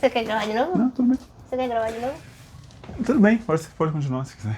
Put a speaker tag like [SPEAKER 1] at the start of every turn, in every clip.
[SPEAKER 1] Você quer gravar de novo?
[SPEAKER 2] Não, tudo bem.
[SPEAKER 1] Você quer gravar de novo?
[SPEAKER 2] Tudo bem, pode continuar se quiser.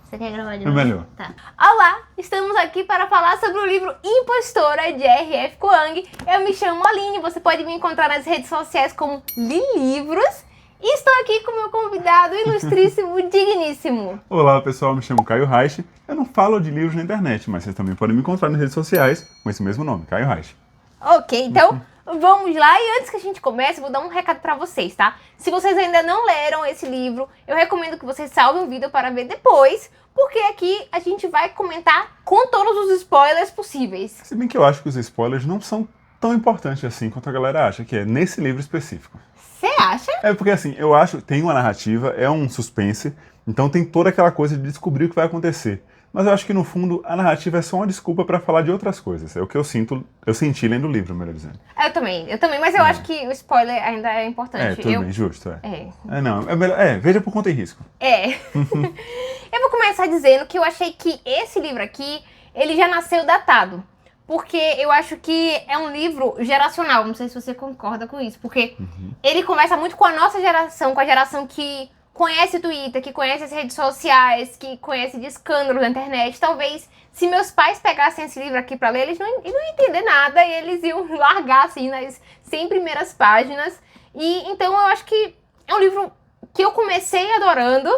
[SPEAKER 1] Você quer gravar de
[SPEAKER 2] É
[SPEAKER 1] novo?
[SPEAKER 2] melhor.
[SPEAKER 1] Tá. Olá, estamos aqui para falar sobre o livro Impostora, de R.F. Kuang. Eu me chamo Aline, você pode me encontrar nas redes sociais como Lilivros. E estou aqui com o meu convidado ilustríssimo, digníssimo.
[SPEAKER 2] Olá pessoal, me chamo Caio Reich. Eu não falo de livros na internet, mas vocês também podem me encontrar nas redes sociais com esse mesmo nome, Caio Reich.
[SPEAKER 1] Ok, então vamos lá. E antes que a gente comece, eu vou dar um recado para vocês, tá? Se vocês ainda não leram esse livro, eu recomendo que vocês salvem o vídeo para ver depois, porque aqui a gente vai comentar com todos os spoilers possíveis.
[SPEAKER 2] Se bem que eu acho que os spoilers não são tão importantes assim quanto a galera acha, que é nesse livro específico.
[SPEAKER 1] Você acha?
[SPEAKER 2] É porque assim, eu acho que tem uma narrativa, é um suspense, então tem toda aquela coisa de descobrir o que vai acontecer. Mas eu acho que no fundo a narrativa é só uma desculpa pra falar de outras coisas. É o que eu senti lendo o livro, melhor dizendo.
[SPEAKER 1] Eu também, mas eu acho que o spoiler ainda é importante.
[SPEAKER 2] Tudo bem, justo,
[SPEAKER 1] É.
[SPEAKER 2] É melhor, veja por conta e risco.
[SPEAKER 1] Eu vou começar dizendo que eu achei que esse livro aqui, ele já nasceu datado. Porque eu acho que é um livro geracional, não sei se você concorda com isso, porque ele conversa muito com a nossa geração, com a geração que conhece o Twitter, que conhece as redes sociais, que conhece de escândalos na internet. Talvez, se meus pais pegassem esse livro aqui pra ler, eles não iam entender nada e eles iam largar, assim, nas 100 primeiras páginas. E então eu acho que é um livro que eu comecei adorando.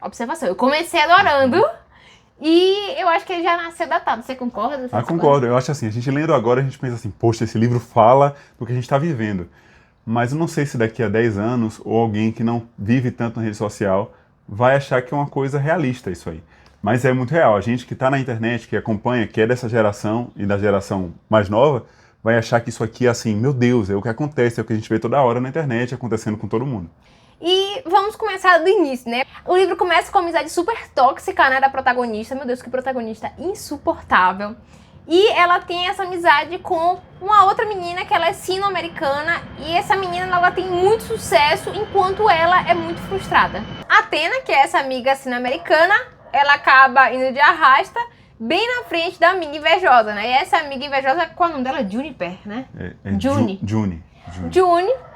[SPEAKER 1] Observação, eu comecei adorando. E eu acho que ele já nasceu datado. Você concorda?
[SPEAKER 2] Concordo. Eu acho assim, a gente lendo agora, a gente pensa assim, poxa, esse livro fala do que a gente está vivendo. Mas eu não sei se daqui a 10 anos, ou alguém que não vive tanto na rede social, vai achar que é uma coisa realista isso aí. Mas é muito real. A gente que está na internet, que acompanha, que é dessa geração e da geração mais nova, vai achar que isso aqui é assim, meu Deus, é o que acontece, é o que a gente vê toda hora na internet, acontecendo com todo mundo.
[SPEAKER 1] E vamos começar do início, né? O livro começa com uma amizade super tóxica, né, da protagonista. Meu Deus, que protagonista insuportável. E ela tem essa amizade com uma outra menina que ela é sino-americana. E essa menina, ela tem muito sucesso, enquanto ela é muito frustrada. A Athena, que é essa amiga sino-americana, ela acaba indo de arrasta bem na frente da amiga invejosa, né? E essa amiga invejosa, qual é o nome dela? Juniper, né? Juni.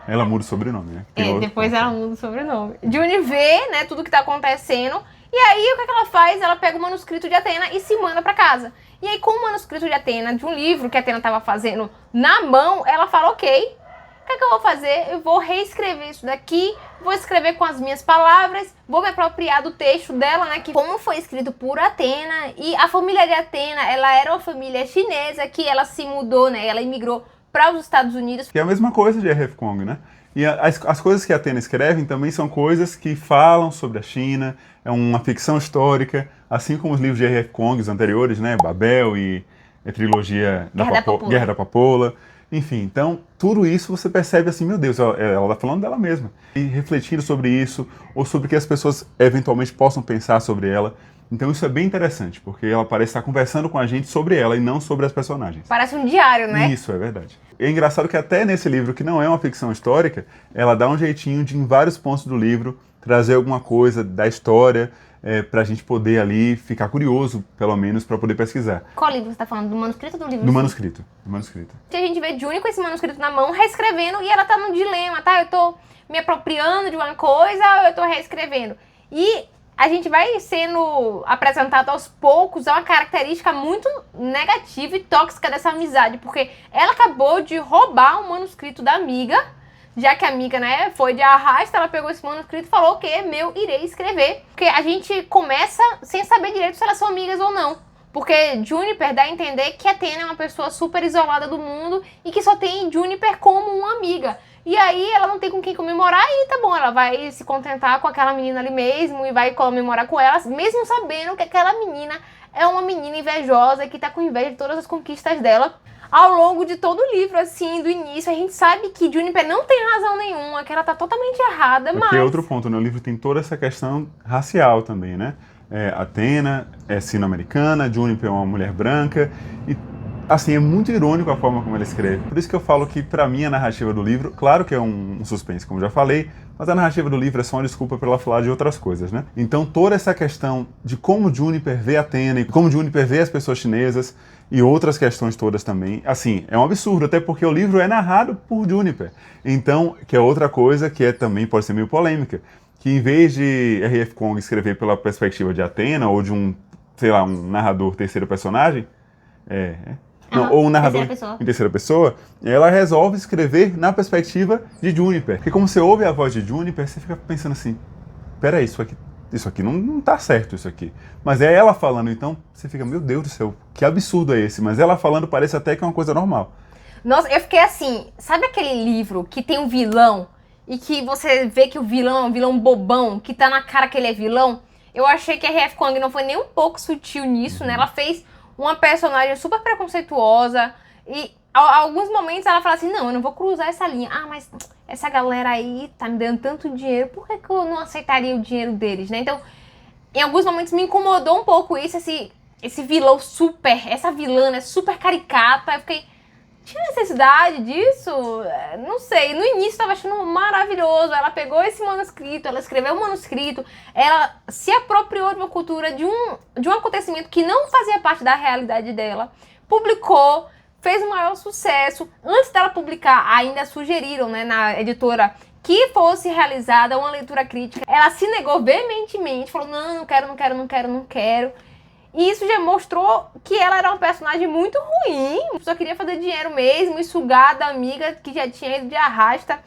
[SPEAKER 2] Ela muda o sobrenome, né?
[SPEAKER 1] Depois ela muda o sobrenome. Juni vê, né, tudo que tá acontecendo. E aí, o que ela faz? Ela pega o manuscrito de Athena e se manda pra casa. E aí, com o manuscrito de Athena, de um livro que a Athena tava fazendo na mão, ela fala, ok, o que é que eu vou fazer? Eu vou reescrever isso daqui, vou escrever com as minhas palavras, vou me apropriar do texto dela, né, que como foi escrito por Athena, e a família de Athena, ela era uma família chinesa, que ela se mudou, né, ela imigrou para os Estados Unidos.
[SPEAKER 2] Que é a mesma coisa de R.F. Kuang, né? E as coisas que a Athena escreve também são coisas que falam sobre a China, é uma ficção histórica, assim como os livros de R.F. Kuang, os anteriores, né? Babel e a trilogia Guerra da Papoula. Enfim, então, tudo isso você percebe assim, meu Deus, ela está falando dela mesma. E refletindo sobre isso, ou sobre o que as pessoas eventualmente possam pensar sobre ela. Então isso é bem interessante, porque ela parece estar conversando com a gente sobre ela e não sobre as personagens.
[SPEAKER 1] Parece um diário, né?
[SPEAKER 2] Isso, é verdade. E é engraçado que até nesse livro, que não é uma ficção histórica, ela dá um jeitinho de, em vários pontos do livro, trazer alguma coisa da história, pra gente poder ali ficar curioso, pelo menos, pra poder pesquisar.
[SPEAKER 1] Qual livro você tá falando? Do manuscrito ou do livro?
[SPEAKER 2] Do manuscrito. Do manuscrito.
[SPEAKER 1] A gente vê Juni com esse manuscrito na mão, reescrevendo, e ela tá num dilema, tá? Eu tô me apropriando de uma coisa ou eu tô reescrevendo? E a gente vai sendo apresentado aos poucos a uma característica muito negativa e tóxica dessa amizade, porque ela acabou de roubar o manuscrito da amiga, já que a amiga, né, foi de arrasta, ela pegou esse manuscrito e falou que meu, irei escrever. Porque a gente começa sem saber direito se elas são amigas ou não. Porque Juniper dá a entender que a Athena é uma pessoa super isolada do mundo e que só tem Juniper como uma amiga. E aí ela não tem com quem comemorar e tá bom, ela vai se contentar com aquela menina ali mesmo e vai comemorar com ela, mesmo sabendo que aquela menina é uma menina invejosa que tá com inveja de todas as conquistas dela. Ao longo de todo o livro, assim, do início, a gente sabe que Juniper não tem razão nenhuma, que ela tá totalmente errada, mas...
[SPEAKER 2] Porque é outro ponto, né? O livro tem toda essa questão racial também, né? Athena é sino-americana, Juniper é uma mulher branca e... Assim, é muito irônico a forma como ela escreve. Por isso que eu falo que, pra mim, a narrativa do livro, claro que é um suspense, como já falei, mas a narrativa do livro é só uma desculpa pra ela falar de outras coisas, né? Então, toda essa questão de como Juniper vê Athena e como Juniper vê as pessoas chinesas, e outras questões todas também. Assim, é um absurdo, até porque o livro é narrado por Juniper. Então, que é outra coisa que também pode ser meio polêmica, que em vez de R.F. Kuang escrever pela perspectiva de Athena ou de um, sei lá, um narrador terceiro personagem, não, ou um narrador em terceira pessoa, ela resolve escrever na perspectiva de Juniper. Porque como você ouve a voz de Juniper, você fica pensando assim, peraí, isso aqui não tá certo, isso aqui. Mas é ela falando, então você fica, meu Deus do céu, que absurdo é esse? Mas ela falando parece até que é uma coisa normal.
[SPEAKER 1] Nossa, eu fiquei assim, sabe aquele livro que tem um vilão e que você vê que o vilão é um vilão bobão, que tá na cara que ele é vilão? Eu achei que a R.F. Kuang não foi nem um pouco sutil nisso, né? Ela fez uma personagem super preconceituosa e a alguns momentos ela fala assim, não, eu não vou cruzar essa linha. Ah, mas essa galera aí tá me dando tanto dinheiro, por que eu não aceitaria o dinheiro deles, né? Então, em alguns momentos me incomodou um pouco isso, esse vilão super, essa vilã, né, super caricata. Eu fiquei, tinha necessidade disso? Não sei, no início eu tava achando maravilhoso. Ela pegou esse manuscrito, ela escreveu um manuscrito, ela se apropriou de uma cultura, de um acontecimento que não fazia parte da realidade dela, publicou, fez o maior sucesso. Antes dela publicar, ainda sugeriram, né, na editora, que fosse realizada uma leitura crítica. Ela se negou veementemente, falou, não quero, não quero, não quero, não quero. E isso já mostrou que ela era um personagem muito ruim, só queria fazer dinheiro mesmo e sugar da amiga que já tinha ido de arrasta.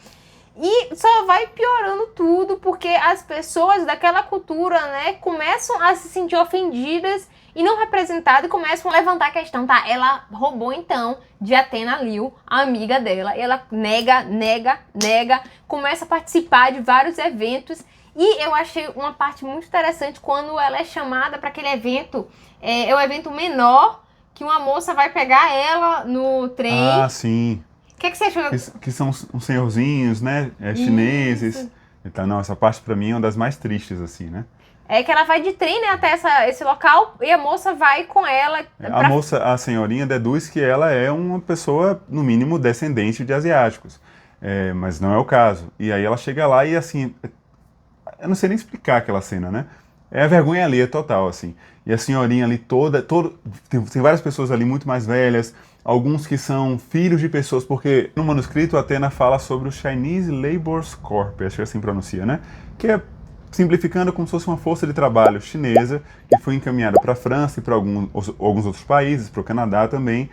[SPEAKER 1] E só vai piorando tudo, porque as pessoas daquela cultura, né, começam a se sentir ofendidas e não representadas e começam a levantar a questão, tá? Ela roubou então de Athena Liu, a amiga dela, e ela nega, começa a participar de vários eventos. E eu achei uma parte muito interessante quando ela é chamada para aquele evento, é um evento menor, que uma moça vai pegar ela no trem.
[SPEAKER 2] Ah, sim.
[SPEAKER 1] O que você achou?
[SPEAKER 2] Que são uns senhorzinhos, né, chineses. Então, não, essa parte pra mim é uma das mais tristes, assim, né?
[SPEAKER 1] É que ela vai de trem, né, até esse local e a moça vai com ela.
[SPEAKER 2] A moça, a senhorinha, deduz que ela é uma pessoa, no mínimo, descendente de asiáticos. Mas não é o caso. E aí ela chega lá e, assim, eu não sei nem explicar aquela cena, né? É a vergonha alheia total, assim. E a senhorinha ali tem várias pessoas ali muito mais velhas, alguns que são filhos de pessoas, porque no manuscrito a Athena fala sobre o Chinese Labour Corps, acho que assim pronuncia, né? Que é, simplificando, como se fosse uma força de trabalho chinesa que foi encaminhada para a França e para alguns outros países, para o Canadá também,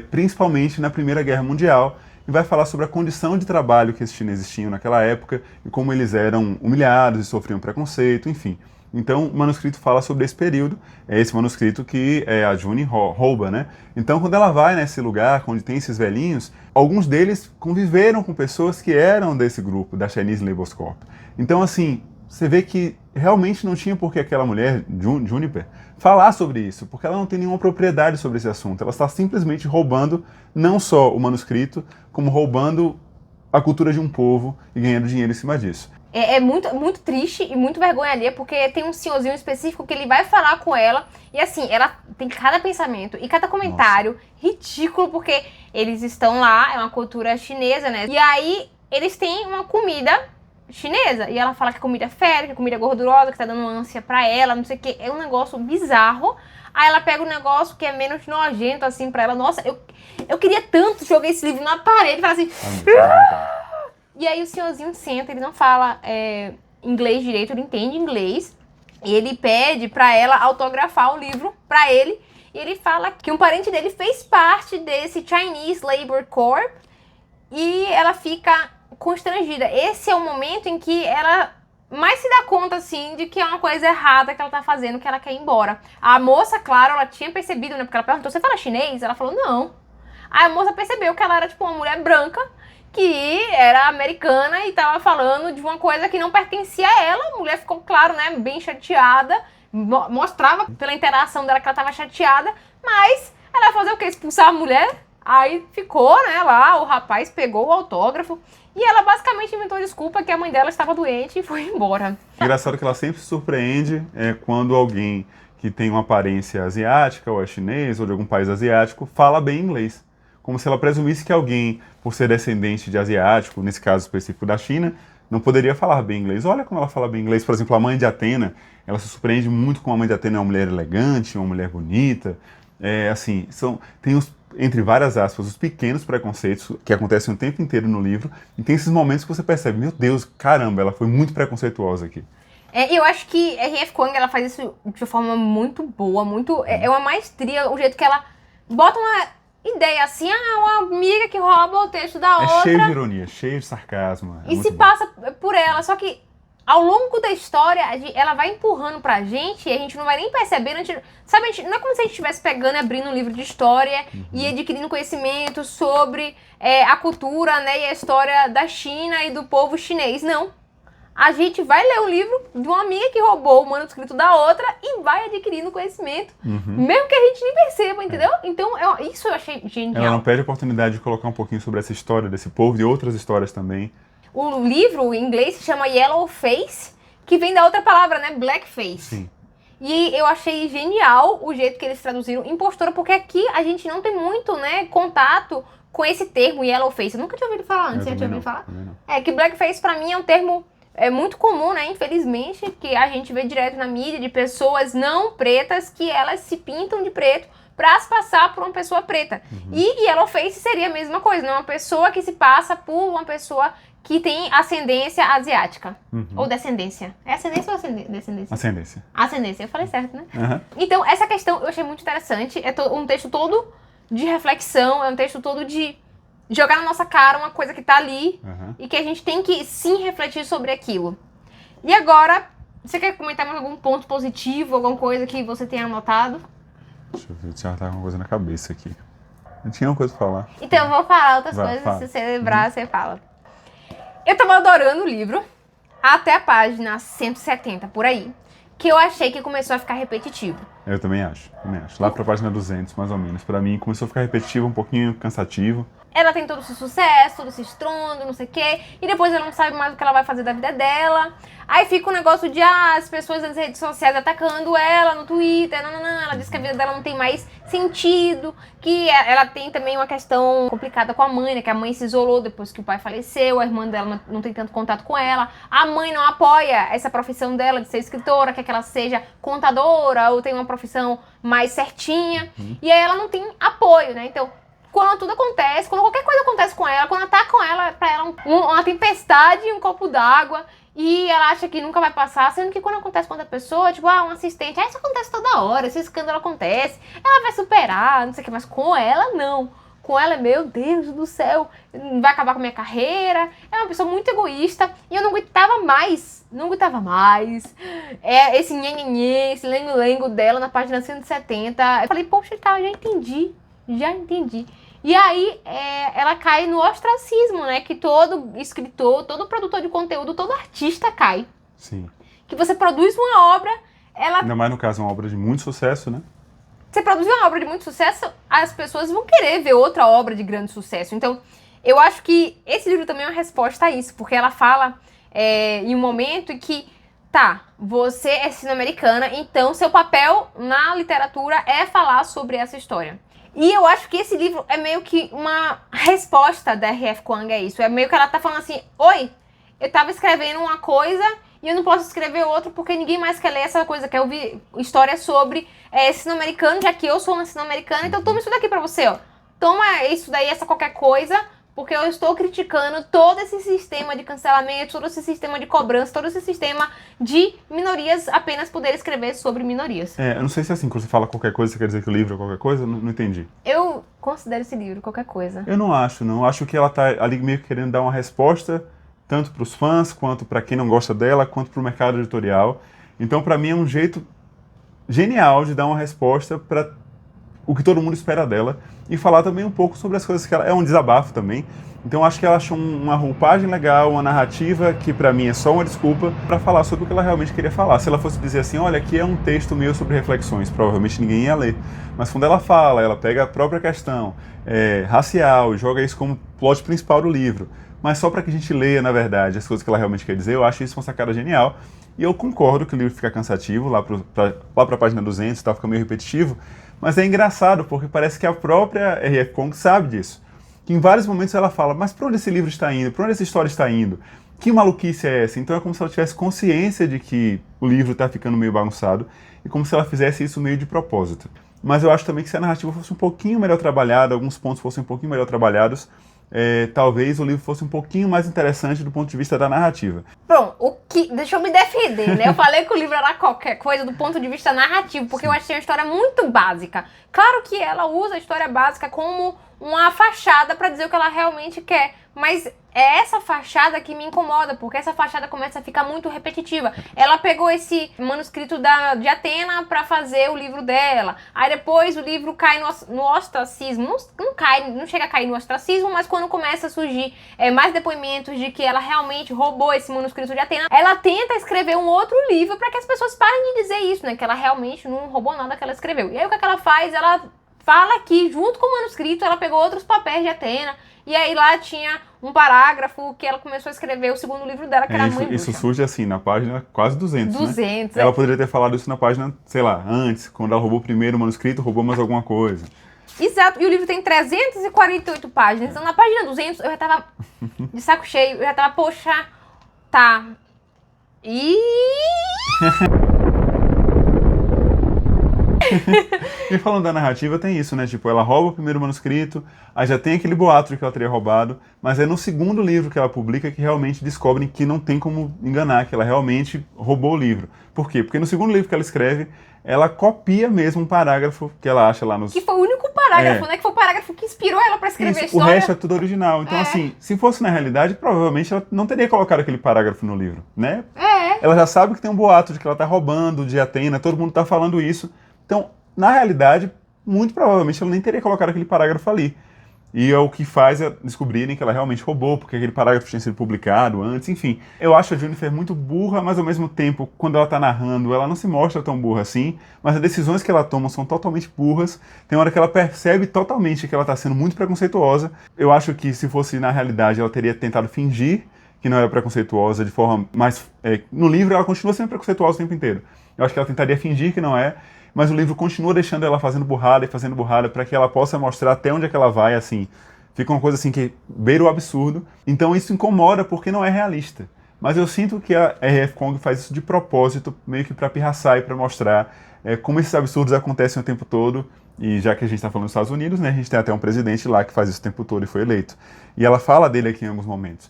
[SPEAKER 2] principalmente na Primeira Guerra Mundial, e vai falar sobre a condição de trabalho que esses chineses tinham naquela época e como eles eram humilhados e sofriam preconceito, enfim. Então, o manuscrito fala sobre esse período, é esse manuscrito que a Juni rouba, né? Então, quando ela vai nesse lugar onde tem esses velhinhos, alguns deles conviveram com pessoas que eram desse grupo, da Chinese Labour Corps. Então, assim, você vê que realmente não tinha por que aquela mulher, Juniper, falar sobre isso, porque ela não tem nenhuma propriedade sobre esse assunto. Ela está simplesmente roubando não só o manuscrito, como roubando a cultura de um povo e ganhando dinheiro em cima disso.
[SPEAKER 1] É muito, muito triste e muito vergonha alheia, porque tem um senhorzinho específico que ele vai falar com ela, e assim, ela tem cada pensamento e cada comentário ridículo, porque eles estão lá, é uma cultura chinesa, né? E aí, eles têm uma comida chinesa, e ela fala que a comida é fera, que a comida é gordurosa, que tá dando ânsia pra ela, não sei o que, é um negócio bizarro. Aí ela pega um negócio que é menos nojento, assim, pra ela. Nossa, eu queria tanto jogar esse livro na parede e falar assim... E aí o senhorzinho senta, ele não fala inglês direito, ele entende inglês. E ele pede pra ela autografar o livro pra ele. E ele fala que um parente dele fez parte desse Chinese Labour Corps. E ela fica constrangida. Esse é o momento em que ela mais se dá conta, assim, de que é uma coisa errada que ela tá fazendo, que ela quer ir embora. A moça, claro, ela tinha percebido, né? Porque ela perguntou, você fala chinês? Ela falou, não. Aí a moça percebeu que ela era, tipo, uma mulher branca, que era americana e tava falando de uma coisa que não pertencia a ela. A mulher ficou, claro, né, bem chateada. Mostrava pela interação dela que ela tava chateada. Mas ela ia fazer o quê? Expulsar a mulher? Aí ficou, né, lá, o rapaz pegou o autógrafo e ela basicamente inventou desculpa que a mãe dela estava doente e foi embora.
[SPEAKER 2] Engraçado que ela sempre se surpreende quando alguém que tem uma aparência asiática, ou é chinês, ou de algum país asiático, fala bem inglês. Como se ela presumisse que alguém, por ser descendente de asiático, nesse caso específico da China, não poderia falar bem inglês. Olha como ela fala bem inglês. Por exemplo, a mãe de Athena, ela se surpreende muito com a mãe de Athena é uma mulher elegante, uma mulher bonita. assim, tem entre várias aspas, os pequenos preconceitos que acontecem o tempo inteiro no livro, e tem esses momentos que você percebe, meu Deus, caramba, ela foi muito preconceituosa aqui.
[SPEAKER 1] Eu acho que R.F. Kuang, ela faz isso de forma muito boa, é uma maestria, o jeito que ela bota uma ideia assim, uma amiga que rouba o texto da outra.
[SPEAKER 2] É cheio de ironia, cheio de sarcasmo.
[SPEAKER 1] E se passa por ela, só que ao longo da história, ela vai empurrando pra gente e a gente não vai nem percebendo. Não é como se a gente estivesse pegando e abrindo um livro de história e adquirindo conhecimento sobre a cultura, né, e a história da China e do povo chinês. Não. A gente vai ler um livro de uma amiga que roubou o manuscrito da outra e vai adquirindo conhecimento. Mesmo que a gente nem perceba, entendeu? Então, isso eu achei genial.
[SPEAKER 2] Ela não perde a oportunidade de colocar um pouquinho sobre essa história desse povo e outras histórias também.
[SPEAKER 1] O livro, em inglês, se chama Yellow Face, que vem da outra palavra, né? Blackface.
[SPEAKER 2] Sim.
[SPEAKER 1] E eu achei genial o jeito que eles traduziram impostora, porque aqui a gente não tem muito, né, contato com esse termo Yellow Face. Eu nunca tinha ouvido falar antes, você já tinha ouvido falar? Que Blackface pra mim é um termo muito comum, né, infelizmente, que a gente vê direto na mídia de pessoas não pretas que elas se pintam de preto pra se passar por uma pessoa preta. E Yellow Face seria a mesma coisa, né? Uma pessoa que se passa por uma pessoa que tem ascendência asiática. Ou descendência. É ascendência ou descendência?
[SPEAKER 2] Ascendência.
[SPEAKER 1] Ascendência, eu falei certo, né? Então, essa questão eu achei muito interessante. É um texto todo de reflexão, é um texto todo de jogar na nossa cara uma coisa que tá ali e que a gente tem que sim refletir sobre aquilo. E agora, você quer comentar mais algum ponto positivo, alguma coisa que você tenha anotado?
[SPEAKER 2] Deixa eu ver, já tá com uma coisa na cabeça aqui. Eu tinha uma coisa pra falar.
[SPEAKER 1] Então, eu vou falar outras coisas,
[SPEAKER 2] fala.
[SPEAKER 1] se você lembrar, você fala. Eu tava adorando o livro, até a página 170, por aí, que eu achei que começou a ficar repetitivo.
[SPEAKER 2] Eu também acho. Lá pra página 200, mais ou menos. Pra mim, começou a ficar repetitivo, um pouquinho cansativo.
[SPEAKER 1] Ela tem todo esse sucesso, todo esse estrondo, não sei o quê, e depois ela não sabe mais o que ela vai fazer da vida dela. Aí fica um negócio de, as pessoas nas redes sociais atacando ela no Twitter, ela diz que a vida dela não tem mais sentido, que ela tem também uma questão complicada com a mãe, né, que a mãe se isolou depois que o pai faleceu, a irmã dela não tem tanto contato com ela, a mãe não apoia essa profissão dela de ser escritora, quer que ela seja contadora ou tenha uma profissão mais certinha, e aí ela não tem apoio, né, então quando tudo acontece, quando qualquer coisa acontece com ela, quando atacam ela, pra ela uma tempestade, um copo d'água, e ela acha que nunca vai passar, sendo que quando acontece com outra pessoa, tipo, um assistente, isso acontece toda hora, esse escândalo acontece, ela vai superar, não sei o que, mas com ela não. Com ela, meu Deus do céu, vai acabar com a minha carreira. É uma pessoa muito egoísta e eu não aguentava mais. Esse nhenhenhê, esse lengo-lengo dela na página 170. Eu falei, poxa, tá, já entendi. E aí, ela cai no ostracismo, né? Que todo escritor, todo produtor de conteúdo, todo artista cai.
[SPEAKER 2] Sim.
[SPEAKER 1] Que você produz uma obra,
[SPEAKER 2] ainda mais no caso, uma obra de muito sucesso, né?
[SPEAKER 1] Você produz uma obra de muito sucesso, as pessoas vão querer ver outra obra de grande sucesso. Então, eu acho que esse livro também é uma resposta a isso, porque ela fala em um momento em que, você é latino-americana, então seu papel na literatura é falar sobre essa história. E eu acho que esse livro é meio que uma resposta da R.F. Kuang a isso. É meio que ela tá falando assim, oi, eu tava escrevendo uma coisa e eu não posso escrever outra porque ninguém mais quer ler essa coisa, quer ouvir história sobre latino-americano, já que eu sou latino-americana, então toma isso daqui pra você, ó. Toma isso daí, essa qualquer coisa, porque eu estou criticando todo esse sistema de cancelamento, todo esse sistema de cobrança, todo esse sistema de minorias apenas poder escrever sobre minorias.
[SPEAKER 2] Eu não sei se é assim, quando você fala qualquer coisa, você quer dizer que o livro é qualquer coisa? Não entendi.
[SPEAKER 1] Eu considero esse livro qualquer coisa.
[SPEAKER 2] Eu não acho, não. Acho que ela tá ali meio que querendo dar uma resposta, tanto para os fãs, quanto para quem não gosta dela, quanto para o mercado editorial. Então, para mim, é um jeito genial de dar uma resposta para o que todo mundo espera dela e falar também um pouco sobre as coisas que ela... É um desabafo também. Então, acho que ela achou uma roupagem legal, uma narrativa que, para mim, é só uma desculpa para falar sobre o que ela realmente queria falar. Se ela fosse dizer assim, olha, aqui é um texto meu sobre reflexões, provavelmente ninguém ia ler. Mas quando ela fala, ela pega a própria questão racial e joga isso como plot principal do livro. Mas só para que a gente leia, na verdade, as coisas que ela realmente quer dizer, eu acho isso uma sacada genial. E eu concordo que o livro fica cansativo, lá para a página 200, fica meio repetitivo, mas é engraçado, porque parece que a própria R.F. Kuang sabe disso. Que em vários momentos ela fala, mas para onde esse livro está indo? Para onde essa história está indo? Que maluquice é essa? Então é como se ela tivesse consciência de que o livro está ficando meio bagunçado, e como se ela fizesse isso meio de propósito. mas eu acho também que se a narrativa fosse um pouquinho melhor trabalhada, alguns pontos fossem um pouquinho melhor trabalhados, talvez o livro fosse um pouquinho mais interessante do ponto de vista da narrativa.
[SPEAKER 1] Pronto, deixa eu me defender, né? Eu falei que o livro era qualquer coisa do ponto de vista narrativo, porque eu achei a história muito básica. Claro que ela usa a história básica como uma fachada para dizer o que ela realmente quer, mas é essa fachada que me incomoda, porque essa fachada começa a ficar muito repetitiva. Ela pegou esse manuscrito de Atena para fazer o livro dela, aí depois o livro cai no ostracismo, não chega a cair no ostracismo, mas quando começa a surgir mais depoimentos de que ela realmente roubou esse manuscrito de Atena, ela tenta escrever um outro livro para que as pessoas parem de dizer isso, né, que ela realmente não roubou nada que ela escreveu. E aí o que ela faz? Ela fala que, junto com o manuscrito, ela pegou outros papéis de Atena, e aí lá tinha um parágrafo que ela começou a escrever o segundo livro dela, que era a Mãe Bruxa.
[SPEAKER 2] Isso surge assim, na página quase 200,
[SPEAKER 1] 200,
[SPEAKER 2] né? Ela poderia ter falado isso na página, sei lá, antes, quando ela roubou o primeiro manuscrito, roubou mais alguma coisa.
[SPEAKER 1] Exato, e o livro tem 348 páginas, então na página 200 eu já tava de saco cheio, eu já tava, poxa, tá.
[SPEAKER 2] E falando da narrativa, tem isso, né? Tipo, ela rouba o primeiro manuscrito, aí já tem aquele boato de que ela teria roubado, mas é no segundo livro que ela publica que realmente descobrem que não tem como enganar, que ela realmente roubou o livro. Por quê? Porque no segundo livro que ela escreve, ela copia mesmo um parágrafo que ela acha lá nos...
[SPEAKER 1] Que foi o único parágrafo, né? Que foi o parágrafo que inspirou ela pra escrever a história.
[SPEAKER 2] O resto é tudo original. Então, assim, se fosse na realidade, provavelmente ela não teria colocado aquele parágrafo no livro, né? Ela já sabe que tem um boato de que ela tá roubando de Atena, todo mundo tá falando isso. Então, na realidade, muito provavelmente ela nem teria colocado aquele parágrafo ali. E é o que faz descobrirem que ela realmente roubou, porque aquele parágrafo tinha sido publicado antes, enfim. Eu acho a Jennifer muito burra, mas ao mesmo tempo, quando ela tá narrando, ela não se mostra tão burra assim, mas as decisões que ela toma são totalmente burras. Tem hora que ela percebe totalmente que ela tá sendo muito preconceituosa. Eu acho que se fosse na realidade, ela teria tentado fingir que não era preconceituosa de forma mais... no livro ela continua sendo preconceituosa o tempo inteiro. Eu acho que ela tentaria fingir que não é, mas o livro continua deixando ela fazendo burrada para que ela possa mostrar até onde é que ela vai, assim. Fica uma coisa assim que beira o absurdo. Então isso incomoda porque não é realista. Mas eu sinto que a R.F. Kuang faz isso de propósito, meio que para pirraçar e para mostrar como esses absurdos acontecem o tempo todo. E já que a gente está falando dos Estados Unidos, né, a gente tem até um presidente lá que faz isso o tempo todo e foi eleito. E ela fala dele aqui em alguns momentos.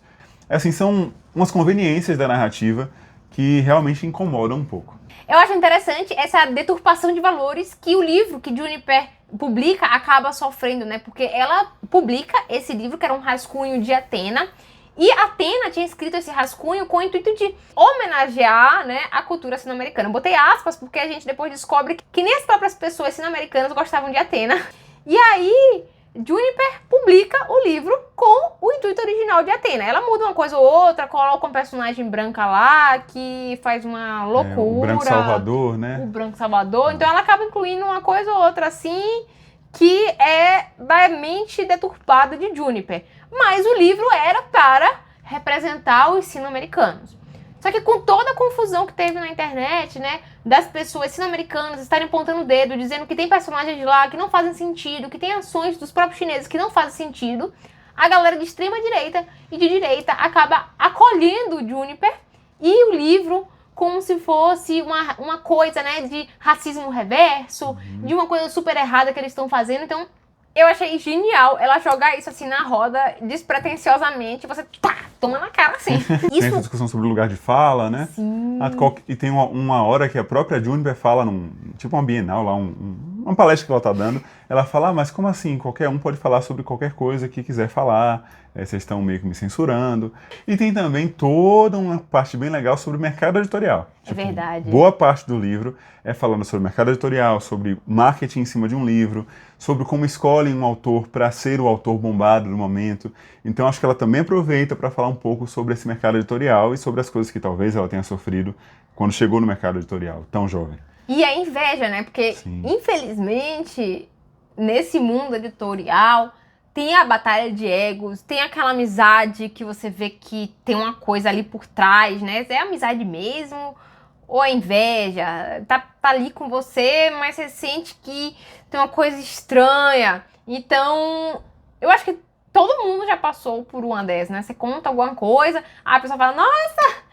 [SPEAKER 2] Assim, são umas conveniências da narrativa que realmente incomodam um pouco.
[SPEAKER 1] Eu acho interessante essa deturpação de valores que o livro que Juniper publica acaba sofrendo, né? Porque ela publica esse livro, que era um rascunho de Atena, e Atena tinha escrito esse rascunho com o intuito de homenagear, né, a cultura sino-americana. Eu botei aspas porque a gente depois descobre que nem as próprias pessoas sino-americanas gostavam de Atena. E aí, Juniper publica o livro com o intuito original de Atena. Ela muda uma coisa ou outra, coloca um personagem branca lá, que faz uma loucura.
[SPEAKER 2] O Branco Salvador, né?
[SPEAKER 1] O Branco Salvador. Então ela acaba incluindo uma coisa ou outra assim, que é da mente deturpada de Juniper. Mas o livro era para representar os sino-americanos. Só que com toda a confusão que teve na internet, né, das pessoas sino-americanas estarem apontando o dedo, dizendo que tem personagens lá que não fazem sentido, que tem ações dos próprios chineses que não fazem sentido, a galera de extrema direita e de direita acaba acolhendo o Juniper e o livro como se fosse uma coisa, né, de racismo reverso, de uma coisa super errada que eles estão fazendo. Então, eu achei genial ela jogar isso assim na roda, despretensiosamente, você toma na cara assim.
[SPEAKER 2] Tem essa discussão sobre o lugar de fala, né?
[SPEAKER 1] Sim.
[SPEAKER 2] E tem uma hora que a própria Juniper fala tipo uma bienal lá, uma palestra que ela tá dando, ela fala, mas como assim? Qualquer um pode falar sobre qualquer coisa que quiser falar, vocês estão meio que me censurando. E tem também toda uma parte bem legal sobre o mercado editorial.
[SPEAKER 1] É verdade.
[SPEAKER 2] Boa parte do livro é falando sobre mercado editorial, sobre marketing em cima de um livro, sobre como escolhem um autor para ser o autor bombado do momento. Então acho que ela também aproveita para falar um pouco sobre esse mercado editorial e sobre as coisas que talvez ela tenha sofrido quando chegou no mercado editorial, tão jovem.
[SPEAKER 1] E a inveja, né? Porque, infelizmente, nesse mundo editorial, tem a batalha de egos, tem aquela amizade que você vê que tem uma coisa ali por trás, né? É amizade mesmo ou é inveja? Tá ali com você, mas você sente que tem uma coisa estranha. Então, eu acho que todo mundo já passou por uma dessas, né? Você conta alguma coisa, a pessoa fala, nossa,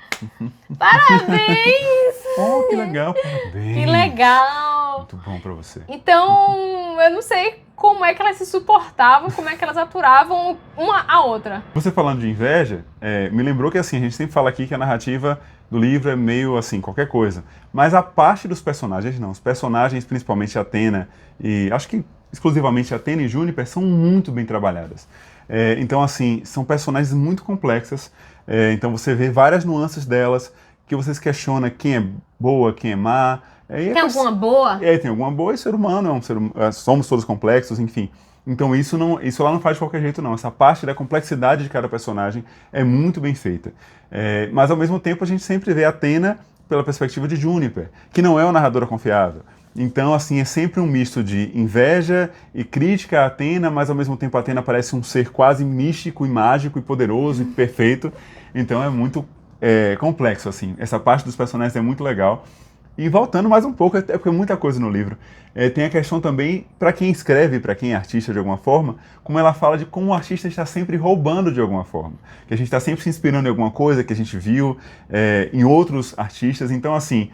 [SPEAKER 1] parabéns!
[SPEAKER 2] Oh, que legal, parabéns!
[SPEAKER 1] Que legal!
[SPEAKER 2] Muito bom pra você.
[SPEAKER 1] Então, eu não sei como é que elas se suportavam, como é que elas aturavam uma a outra.
[SPEAKER 2] Você falando de inveja, me lembrou que assim, a gente sempre fala aqui que a narrativa do livro é meio assim, qualquer coisa. Mas a parte dos personagens não. Os personagens, principalmente Athena e acho que exclusivamente Athena e Júniper, são muito bem trabalhadas. Então assim, são personagens muito complexas. Então você vê várias nuances delas que você se questiona quem é boa, quem é má.
[SPEAKER 1] Tem alguma boa?
[SPEAKER 2] Tem alguma boa, e ser humano somos todos complexos, enfim. Então isso lá não faz de qualquer jeito não. Essa parte da complexidade de cada personagem é muito bem feita. Mas ao mesmo tempo a gente sempre vê a Athena pela perspectiva de Júniper, que não é uma narradora confiável. Então assim, é sempre um misto de inveja e crítica a Athena, mas ao mesmo tempo a Athena parece um ser quase místico e mágico e poderoso e perfeito. Então é muito complexo assim. Essa parte dos personagens é muito legal. E voltando mais um pouco, porque é muita coisa no livro, tem a questão também, para quem escreve, para quem é artista de alguma forma, como ela fala de como o artista está sempre roubando de alguma forma. Que a gente está sempre se inspirando em alguma coisa que a gente viu em outros artistas. Então, assim,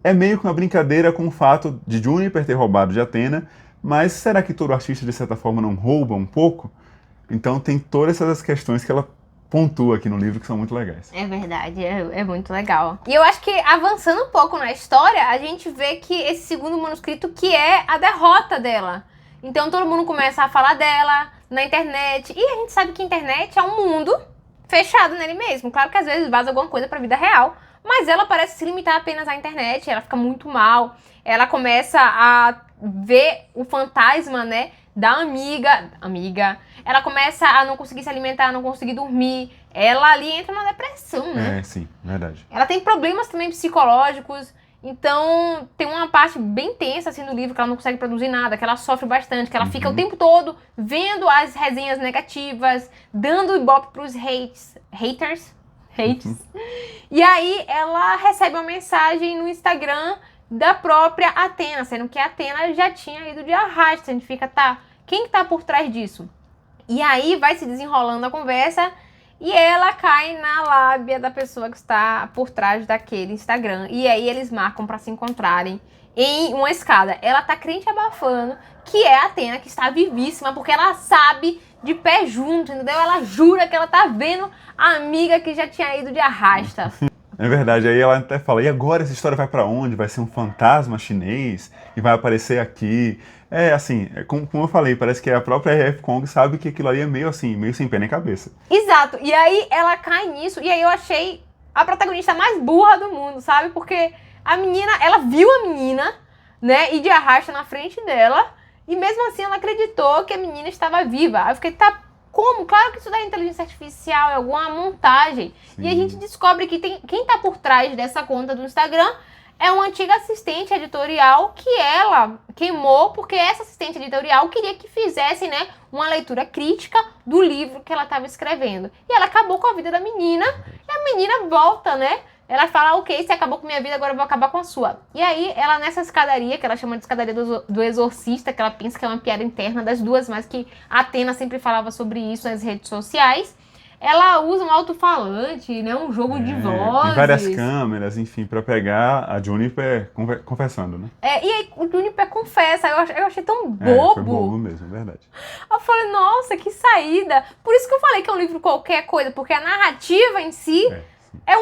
[SPEAKER 2] é meio que uma brincadeira com o fato de Júniper ter roubado de Athena, mas será que todo artista, de certa forma, não rouba um pouco? Então tem todas essas questões que ela pontua aqui no livro que são muito legais.
[SPEAKER 1] É verdade, é muito legal. E eu acho que avançando um pouco na história, a gente vê que esse segundo manuscrito que é a derrota dela. Então todo mundo começa a falar dela na internet. E a gente sabe que a internet é um mundo fechado nele mesmo. Claro que às vezes vaza alguma coisa pra vida real, mas ela parece se limitar apenas à internet, ela fica muito mal. Ela começa a ver o fantasma, né, da amiga. Ela começa a não conseguir se alimentar, não conseguir dormir. Ela ali entra na depressão, né?
[SPEAKER 2] Sim, verdade.
[SPEAKER 1] Ela tem problemas também psicológicos. Então, tem uma parte bem tensa assim do livro que ela não consegue produzir nada, que ela sofre bastante, que ela fica o tempo todo vendo as resenhas negativas, dando ibope pros haters. E aí, ela recebe uma mensagem no Instagram da própria Athena, sendo que a Athena já tinha ido de arrasto. A gente fica, quem que tá por trás disso? E aí vai se desenrolando a conversa e ela cai na lábia da pessoa que está por trás daquele Instagram. E aí eles marcam pra se encontrarem em uma escada. Ela tá crente abafando que é a Athena, que está vivíssima, porque ela sabe de pé junto, entendeu? Ela jura que ela tá vendo a amiga que já tinha ido de arrasta.
[SPEAKER 2] É verdade, aí ela até fala, e agora essa história vai pra onde? Vai ser um fantasma chinês e vai aparecer aqui? Assim, como eu falei, parece que a própria R.F. Kuang sabe que aquilo ali é meio assim, meio sem pé nem cabeça.
[SPEAKER 1] Exato, e aí ela cai nisso, e aí eu achei a protagonista mais burra do mundo, sabe? Porque a menina, ela viu a menina, né, ir de arrasta na frente dela, e mesmo assim ela acreditou que a menina estava viva. Aí eu fiquei, como? Claro que isso daí é inteligência artificial, é alguma montagem. Sim. E a gente descobre que quem tá por trás dessa conta do Instagram é uma antiga assistente editorial que ela queimou, porque essa assistente editorial queria que fizesse, né, uma leitura crítica do livro que ela estava escrevendo. E ela acabou com a vida da menina, e a menina volta, né? Ela fala, ok, você acabou com minha vida, agora eu vou acabar com a sua. E aí, ela nessa escadaria, que ela chama de escadaria do exorcista, que ela pensa que é uma piada interna das duas, mas que a Athena sempre falava sobre isso nas redes sociais, ela usa um alto-falante, né, um jogo de vozes.
[SPEAKER 2] Tem várias câmeras, enfim, pra pegar a Júniper confessando, né?
[SPEAKER 1] E aí o Júniper confessa, eu achei tão bobo.
[SPEAKER 2] Foi bobo mesmo, é verdade.
[SPEAKER 1] Eu falei, nossa, que saída. Por isso que eu falei que é um livro qualquer coisa, porque a narrativa em si é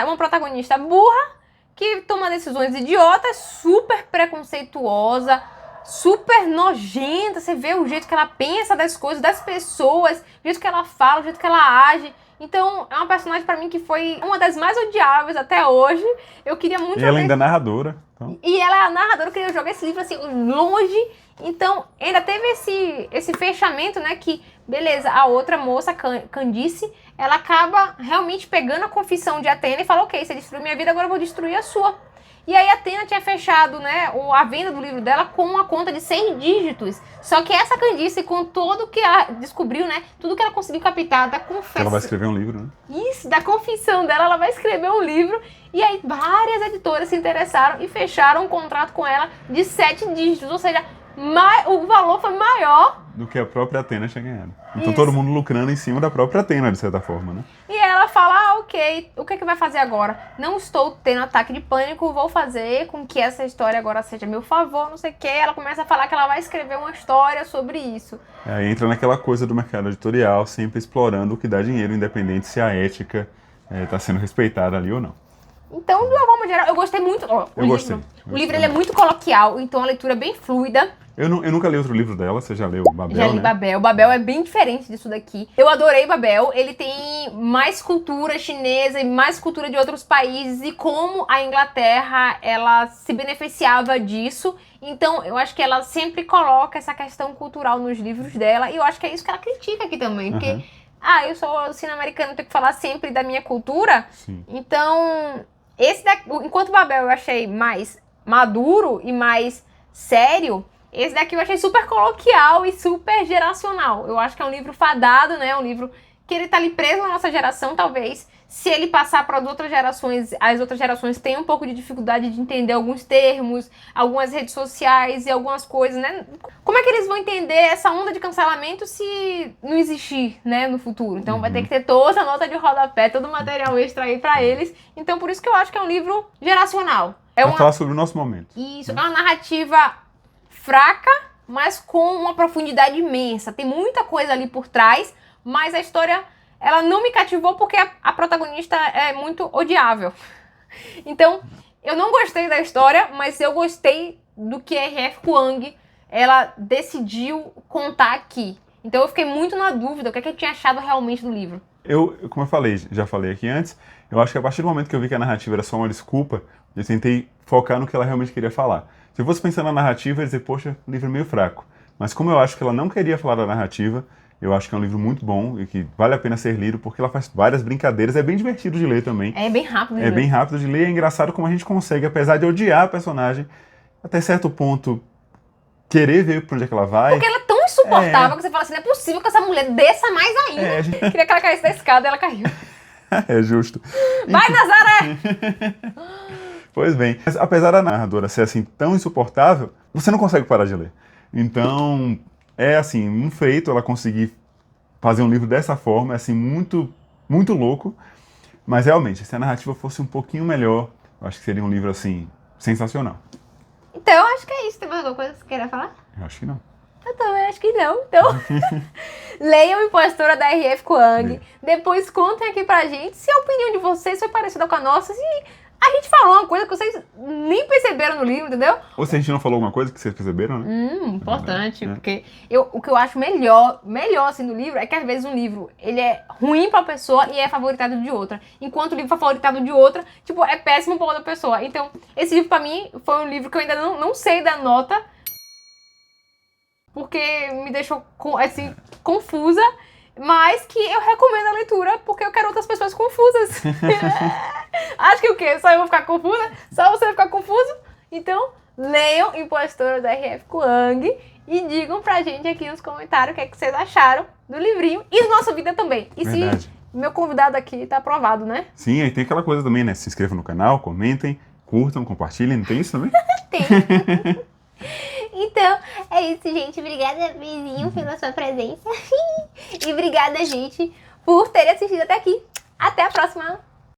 [SPEAKER 1] uma protagonista burra que toma decisões idiotas, super preconceituosa, super nojenta. Você vê o jeito que ela pensa das coisas, das pessoas, o jeito que ela fala, o jeito que ela age. Então, é uma personagem pra mim que foi uma das mais odiáveis até hoje. Eu queria muito...
[SPEAKER 2] E ela ainda é narradora. Então...
[SPEAKER 1] E ela é a narradora, eu queria jogar esse livro assim, longe. Então, ainda teve esse fechamento, né, que, beleza, a outra moça, Candice, ela acaba realmente pegando a confissão de Athena e fala, ok, você destruiu minha vida, agora eu vou destruir a sua. E aí a Athena tinha fechado, né, a venda do livro dela com uma conta de 100 dígitos. Só que essa Candice, com tudo que ela descobriu, né, tudo que ela conseguiu captar da confissão...
[SPEAKER 2] Ela vai escrever um livro, né? Isso,
[SPEAKER 1] da confissão dela, ela vai escrever um livro. E aí várias editoras se interessaram e fecharam um contrato com ela de 7 dígitos. Ou seja, o valor foi maior
[SPEAKER 2] do que a própria Athena tinha ganhado. Então
[SPEAKER 1] Isso.
[SPEAKER 2] todo mundo lucrando em cima da própria Athena, de certa forma, né?
[SPEAKER 1] E ela fala, ok, o que vai fazer agora? Não estou tendo ataque de pânico, vou fazer com que essa história agora seja a meu favor, não sei o quê. Ela começa a falar que ela vai escrever uma história sobre isso.
[SPEAKER 2] Aí entra naquela coisa do mercado editorial, sempre explorando o que dá dinheiro, independente se a ética está sendo respeitada ali ou não.
[SPEAKER 1] Então, de uma forma geral, eu gostei muito. Ó,
[SPEAKER 2] Eu gostei.
[SPEAKER 1] O livro ele é muito coloquial, então a leitura é bem fluida.
[SPEAKER 2] Eu nunca li outro livro dela, você já leu Babel,
[SPEAKER 1] Já li
[SPEAKER 2] né?
[SPEAKER 1] Babel. Babel é bem diferente disso daqui. Eu adorei Babel. Ele tem mais cultura chinesa e mais cultura de outros países e como a Inglaterra, ela se beneficiava disso. Então, eu acho que ela sempre coloca essa questão cultural nos livros dela e eu acho que é isso que ela critica aqui também, porque eu sou sino-americana, tenho que falar sempre da minha cultura.
[SPEAKER 2] Sim.
[SPEAKER 1] Então, esse daqui, enquanto Babel eu achei mais maduro e mais sério, esse daqui eu achei super coloquial e super geracional. Eu acho que é um livro fadado, né? Um livro que ele tá ali preso na nossa geração, talvez. Se ele passar para as outras gerações têm um pouco de dificuldade de entender alguns termos, algumas redes sociais e algumas coisas, né? Como é que eles vão entender essa onda de cancelamento se não existir, né, no futuro? Então vai ter que ter toda a nota de rodapé, todo o material extra aí para eles. Então por isso que eu acho que é um livro geracional.
[SPEAKER 2] Vai falar sobre o nosso momento.
[SPEAKER 1] Isso, é uma narrativa fraca, mas com uma profundidade imensa. Tem muita coisa ali por trás, mas a história, ela não me cativou porque a protagonista é muito odiável. Então, eu não gostei da história, mas eu gostei do que a R.F. Kuang, ela decidiu contar aqui. Então eu fiquei muito na dúvida o que eu tinha achado realmente do livro.
[SPEAKER 2] Como eu já falei aqui antes, eu acho que a partir do momento que eu vi que a narrativa era só uma desculpa, eu tentei focar no que ela realmente queria falar. Se eu fosse pensar na narrativa, eu ia dizer, poxa, o livro é meio fraco. Mas como eu acho que ela não queria falar da narrativa, eu acho que é um livro muito bom e que vale a pena ser lido, porque ela faz várias brincadeiras, é bem divertido de ler também.
[SPEAKER 1] É bem rápido de
[SPEAKER 2] ler. É bem rápido de ler, é engraçado como a gente consegue, apesar de odiar a personagem, até certo ponto, querer ver pra onde é que ela vai.
[SPEAKER 1] Porque ela é tão insuportável que você fala assim, não é possível que essa mulher desça mais ainda. Queria que ela caísse da escada e ela caiu.
[SPEAKER 2] É justo.
[SPEAKER 1] Vai, Nazaré!
[SPEAKER 2] Pois bem, mas apesar da narradora ser assim tão insuportável, você não consegue parar de ler. Então, é assim, um feito ela conseguir fazer um livro dessa forma, é assim, muito, muito louco. Mas realmente, se a narrativa fosse um pouquinho melhor, eu acho que seria um livro assim, sensacional.
[SPEAKER 1] Então, eu acho que é isso. Tem mais alguma coisa que você queira falar?
[SPEAKER 2] Eu acho que não.
[SPEAKER 1] Eu também acho que não. Então, leiam Impostora da R.F. Kuang. Depois contem aqui pra gente se a opinião de vocês foi parecida com a nossa, se a gente falou uma coisa que vocês nem perceberam no livro, entendeu?
[SPEAKER 2] Ou se a gente não falou alguma coisa que vocês perceberam, né?
[SPEAKER 1] Importante, porque o que eu acho melhor assim do livro é que às vezes um livro, ele é ruim pra pessoa e é favoritado de outra. Enquanto o livro favoritado de outra, tipo, é péssimo pra outra pessoa. Então, esse livro pra mim foi um livro que eu ainda não sei dar nota, porque me deixou, assim, confusa, mas que eu recomendo a leitura porque eu quero outras pessoas confusas. Acho que o quê? Só eu vou ficar confusa? Só você vai ficar confuso? Então, leiam Impostora da R.F. Kuang e digam pra gente aqui nos comentários o que é que vocês acharam do livrinho e do Nossa Vida também. E
[SPEAKER 2] Verdade.
[SPEAKER 1] se meu convidado aqui tá aprovado, né?
[SPEAKER 2] Sim, aí tem aquela coisa também, né? Se inscrevam no canal, comentem, curtam, compartilhem, não tem isso também?
[SPEAKER 1] Tem. Então, é isso, gente. Obrigada, Vizinho, pela sua presença. E obrigada, gente, por terem assistido até aqui. Até a próxima!